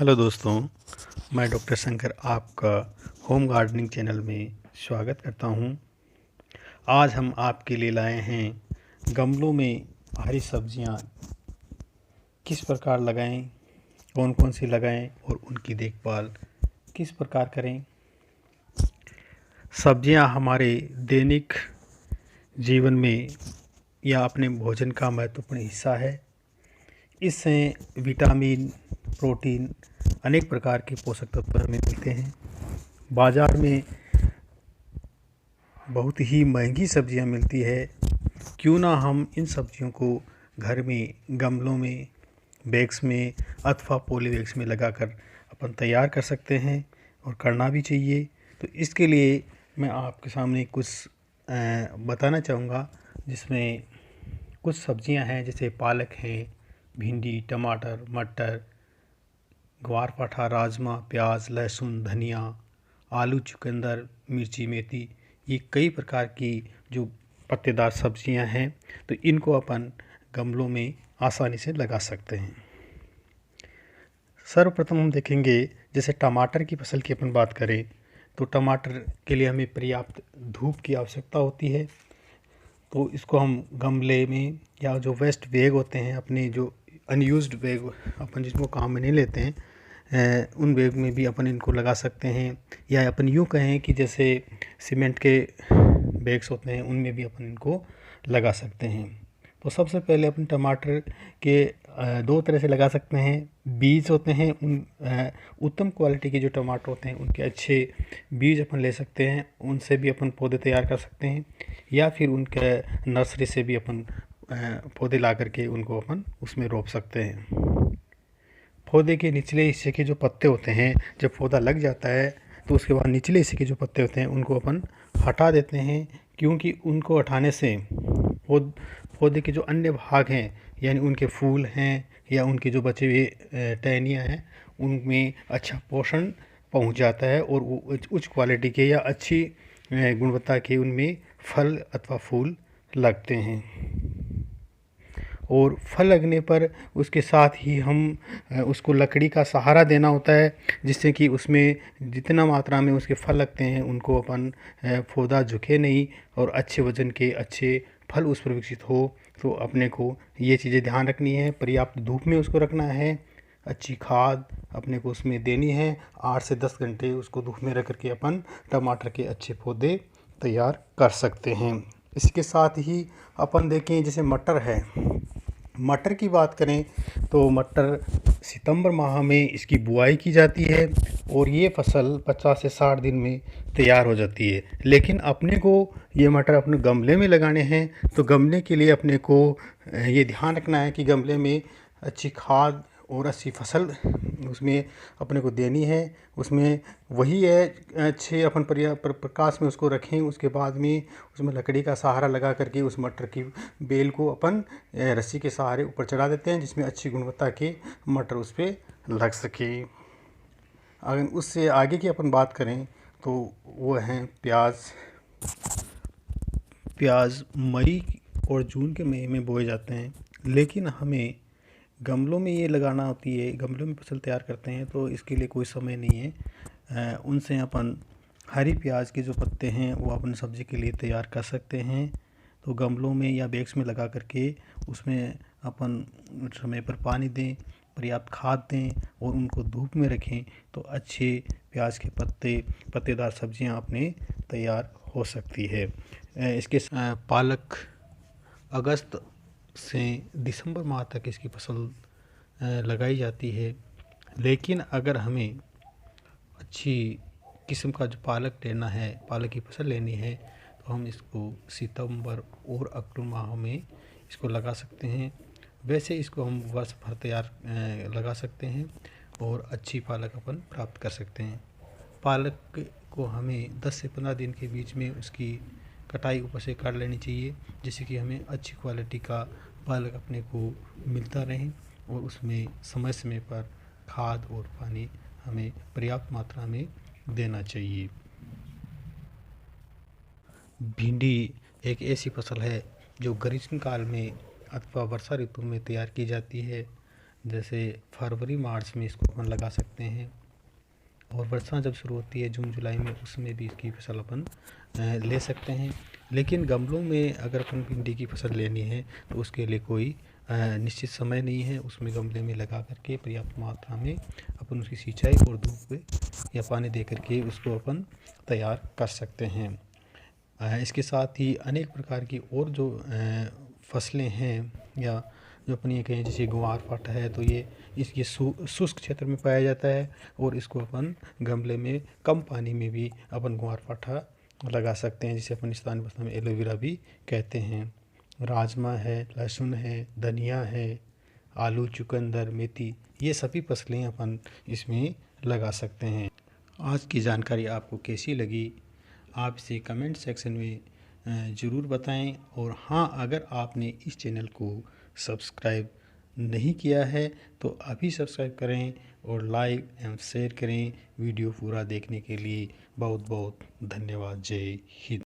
Hello दोस्तों, मैं doctor Shankar आपका होम गार्डनिंग चैनल में स्वागत करता हूं। आज हम आपके लिए लाए हैं गमलों में हरी सब्जियां किस प्रकार लगाएं, कौन कौन सी लगाएं और उनकी देखभाल किस प्रकार करें। सब्जियां हमारे दैनिक जीवन में या अपने भोजन का महत्वपूर्ण हिस्सा है। इससे विटामिन, प्रोटीन, अनेक प्रकार के पोषक तत्व हमें मिलते हैं। बाज़ार में बहुत ही महंगी सब्जियां मिलती है, क्यों ना हम इन सब्जियों को घर में गमलों में, बैग्स में अथवा पॉली बैग्स में लगाकर अपन तैयार कर सकते हैं और करना भी चाहिए। तो इसके लिए मैं आपके सामने कुछ बताना चाहूँगा, जिसमें कुछ सब्जियां हैं जैसे पालक हैं, भिंडी, टमाटर, मटर, ग्वार पाठा, राजमा, प्याज, लहसुन, धनिया, आलू, चुकंदर, मिर्ची, मेथी। ये कई प्रकार की जो पत्तेदार सब्जियां हैं, तो इनको अपन गमलों में आसानी से लगा सकते हैं। सर्वप्रथम हम देखेंगे, जैसे टमाटर की फसल की अपन बात करें तो टमाटर के लिए हमें पर्याप्त धूप की आवश्यकता होती है। तो इसको हम गमले में या जो वेस्ट बैग होते हैं, अपने जो अनयूज्ड बैग अपन जिसको काम में नहीं लेते हैं, उन बैग में भी अपन इनको लगा सकते हैं। या अपन यूँ कहें कि जैसे सीमेंट के बैग्स होते हैं, उनमें भी अपन इनको लगा सकते हैं। तो सबसे पहले अपन टमाटर के दो तरह से लगा सकते हैं। बीज होते हैं, उन उत्तम क्वालिटी के जो टमाटर होते हैं उनके अच्छे बीज अपन ले सकते हैं, उनसे भी अपन पौधे तैयार कर सकते हैं। या फिर उनके नर्सरी से भी अपन पौधे ला करके उनको अपन उसमें रोप सकते हैं। पौधे के निचले हिस्से के जो पत्ते होते हैं, जब पौधा लग जाता है तो उसके बाद निचले हिस्से के जो पत्ते होते हैं उनको अपन हटा देते हैं, क्योंकि उनको हटाने से पौधे के जो अन्य भाग हैं, यानी उनके फूल हैं या उनके जो बचे हुए टहनियाँ हैं, उनमें अच्छा पोषण पहुंच जाता है और वो उच्च क्वालिटी के या अच्छी गुणवत्ता के उनमें फल अथवा फूल लगते हैं। और फल लगने पर उसके साथ ही हम उसको लकड़ी का सहारा देना होता है, जिससे कि उसमें जितना मात्रा में उसके फल लगते हैं उनको अपन पौधा झुके नहीं और अच्छे वजन के अच्छे फल उस पर विकसित हो। तो अपने को ये चीज़ें ध्यान रखनी है, पर्याप्त धूप में उसको रखना है, अच्छी खाद अपने को उसमें देनी है। 8 से 10 घंटे उसको धूप में रख करके अपन टमाटर के अच्छे पौधे तैयार कर सकते हैं। इसके साथ ही अपन देखें, जैसे मटर है, मटर की बात करें तो मटर सितंबर माह में इसकी बुआई की जाती है और ये फसल 50 से 60 दिन में तैयार हो जाती है। लेकिन अपने को ये मटर अपने गमले में लगाने हैं, तो गमले के लिए अपने को ये ध्यान रखना है कि गमले में अच्छी खाद और अच्छी फसल उसमें अपने को देनी है। उसमें वही है, अच्छे अपन प्रकाश में उसको रखें। उसके बाद में उसमें लकड़ी का सहारा लगा करके उस मटर की बेल को अपन रस्सी के सहारे ऊपर चढ़ा देते हैं, जिसमें अच्छी गुणवत्ता के मटर उस पर लग सके। अगर उससे आगे की अपन बात करें तो वो हैं प्याज। प्याज मई और जून के महीने में बोए जाते हैं, लेकिन हमें गमलों में ये लगाना होती है, गमलों में फसल तैयार करते हैं तो इसके लिए कोई समय नहीं है। उनसे अपन हरी प्याज के जो पत्ते हैं वो अपन सब्ज़ी के लिए तैयार कर सकते हैं। तो गमलों में या बैग्स में लगा करके उसमें अपन समय पर पानी दें, पर्याप्त खाद दें और उनको धूप में रखें, तो अच्छे प्याज के पत्तेदार सब्जियां अपने तैयार हो सकती है। इसके पालक अगस्त से दिसंबर माह तक इसकी फसल लगाई जाती है। लेकिन अगर हमें अच्छी किस्म का जो पालक लेना है, पालक की फसल लेनी है, तो हम इसको सितंबर और अक्टूबर माह में इसको लगा सकते हैं। वैसे इसको हम वर्ष भर तैयार लगा सकते हैं और अच्छी पालक अपन प्राप्त कर सकते हैं। पालक को हमें 10 से 15 दिन के बीच में उसकी कटाई ऊपर से कर लेनी चाहिए, जिससे कि हमें अच्छी क्वालिटी का पालक अपने को मिलता रहे और उसमें समय समय पर खाद और पानी हमें पर्याप्त मात्रा में देना चाहिए। भिंडी एक ऐसी फसल है जो ग्रीष्म काल में अथवा वर्षा ऋतु में तैयार की जाती है। जैसे फरवरी मार्च में इसको अपन लगा सकते हैं। और वर्षा जब शुरू होती है जून जुलाई में, उसमें भी इसकी फसल अपन ले सकते हैं। लेकिन गमलों में अगर अपन भिंडी की फसल लेनी है तो उसके लिए कोई निश्चित समय नहीं है। उसमें गमले में लगा करके पर्याप्त मात्रा में अपन उसकी सिंचाई और धूप या पानी दे करके उसको अपन तैयार कर सकते हैं। इसके साथ ही अनेक प्रकार की और जो फसलें हैं, या जो अपन ये कहें जैसे ग्वारफाटा है, तो ये शुष्क क्षेत्र में पाया जाता है और इसको अपन गमले में कम पानी में भी अपन ग्वारफाटा लगा सकते हैं, जिसे अपन स्थानीय भाषा में एलोवेरा भी कहते हैं। राजमा है, लहसुन है, धनिया है, आलू, चुकंदर, मेथी, ये सभी फसलें अपन इसमें लगा सकते हैं। आज की जानकारी आपको कैसी लगी, आप इसे कमेंट सेक्शन में ज़रूर बताएं। और हाँ, अगर आपने इस चैनल को सब्सक्राइब नहीं किया है तो अभी सब्सक्राइब करें और लाइक एवं शेयर करें। वीडियो पूरा देखने के लिए बहुत बहुत धन्यवाद। जय हिंद।